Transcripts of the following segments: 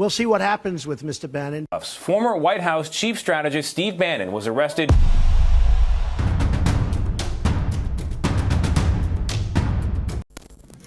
we'll see what happens with Mr. Bannon. Former White House chief strategist Steve Bannon was arrested.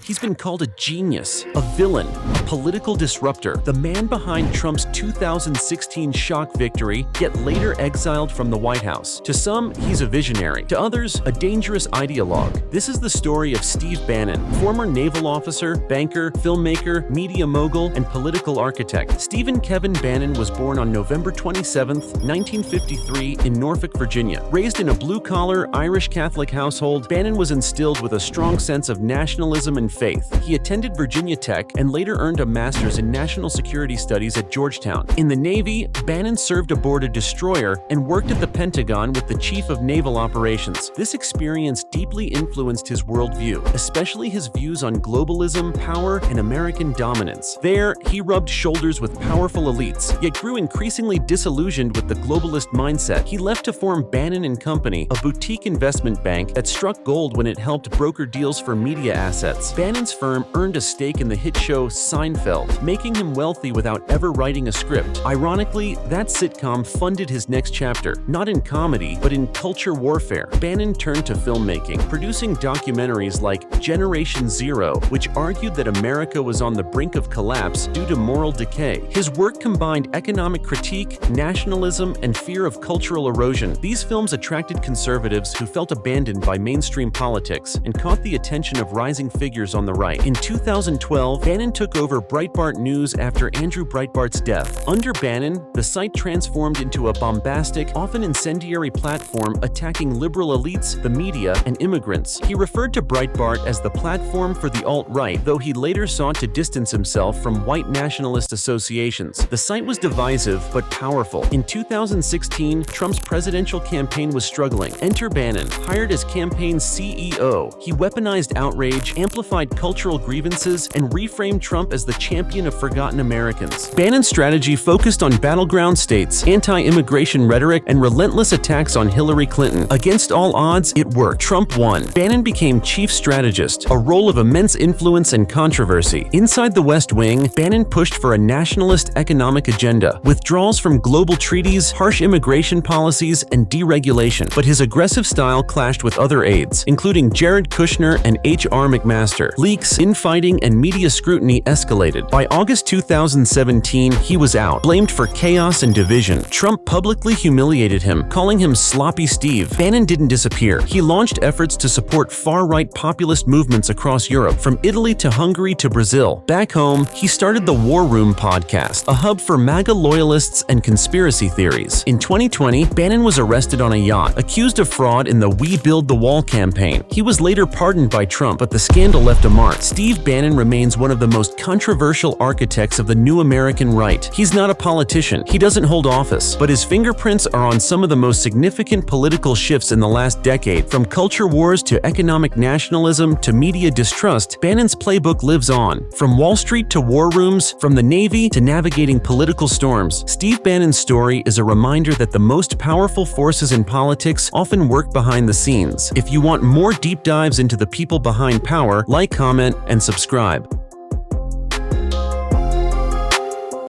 He's been called a genius, a villain, a political disruptor, the man behind Trump's 2016 shock victory, yet later exiled from the White House. To some, he's a visionary. To others, a dangerous ideologue. This is the story of Steve Bannon, former naval officer, banker, filmmaker, media mogul, and political architect. Stephen Kevin Bannon was born on November 27, 1953, in Norfolk, Virginia. Raised in a blue-collar, Irish Catholic household, Bannon was instilled with a strong sense of nationalism and faith. He attended Virginia Tech and later earned a master's in national security studies at Georgetown. In the Navy, Bannon served aboard a destroyer and worked at the Pentagon with the Chief of Naval Operations. This experience deeply influenced his worldview, especially his views on globalism, power, and American dominance. There, he rubbed shoulders with powerful elites, yet grew increasingly disillusioned with the globalist mindset. He left to form Bannon & Company, a boutique investment bank that struck gold when it helped broker deals for media assets. Bannon's firm earned a stake in the hit show Seinfeld, making him wealthy without ever writing a script. Ironically, that sitcom funded his next chapter, not in comedy, but in culture warfare. Bannon turned to filmmaking, producing documentaries like Generation Zero, which argued that America was on the brink of collapse due to moral decay. His work combined economic critique, nationalism, and fear of cultural erosion. These films attracted conservatives who felt abandoned by mainstream politics and caught the attention of rising figures on the right. In 2012, Bannon took over Breitbart News after Andrew Breitbart's death. Under Bannon, the site transformed into a bombastic, often incendiary platform attacking liberal elites, the media, and immigrants. He referred to Breitbart as the platform for the alt-right, though he later sought to distance himself from white nationalist associations. The site was divisive but powerful. In 2016, Trump's presidential campaign was struggling. Enter Bannon, hired as campaign CEO. He weaponized outrage, amplified cultural grievances, and reframed Trump as the champion of forgotten Americans. Bannon's strategy focused on battleground states, anti-immigration rhetoric, and relentless attacks on Hillary Clinton. Against all odds, it worked. Trump won. Bannon became chief strategist, a role of immense influence and controversy. Inside the West Wing, Bannon pushed for a nationalist economic agenda, withdrawals from global treaties, harsh immigration policies, and deregulation. But his aggressive style clashed with other aides, including Jared Kushner and H.R. McMaster. Leaks, infighting, and media scrutiny escalated. By August 2017, he was out, blamed for chaos and division. Trump publicly humiliated him, calling him Sloppy Steve. Bannon didn't disappear. He launched efforts to support far-right populist movements across Europe, from Italy to Hungary to Brazil. Back home, he started the War Room podcast, a hub for MAGA loyalists and conspiracy theories. In 2020, Bannon was arrested on a yacht, accused of fraud in the We Build the Wall campaign. He was later pardoned by Trump, but the scandal left a mark. Steve Bannon remains one of the most controversial architects of the new American right. He's not a politician. He doesn't hold office, but his fingerprints are on some of the most significant political shifts in the last decade. From culture wars to economic nationalism to media distrust, Bannon's playbook lives on. From Wall Street to war rooms, from the Navy to navigating political storms, Steve Bannon's story is a reminder that the most powerful forces in politics often work behind the scenes. If you want more deep dives into the people behind power, like, comment, and subscribe.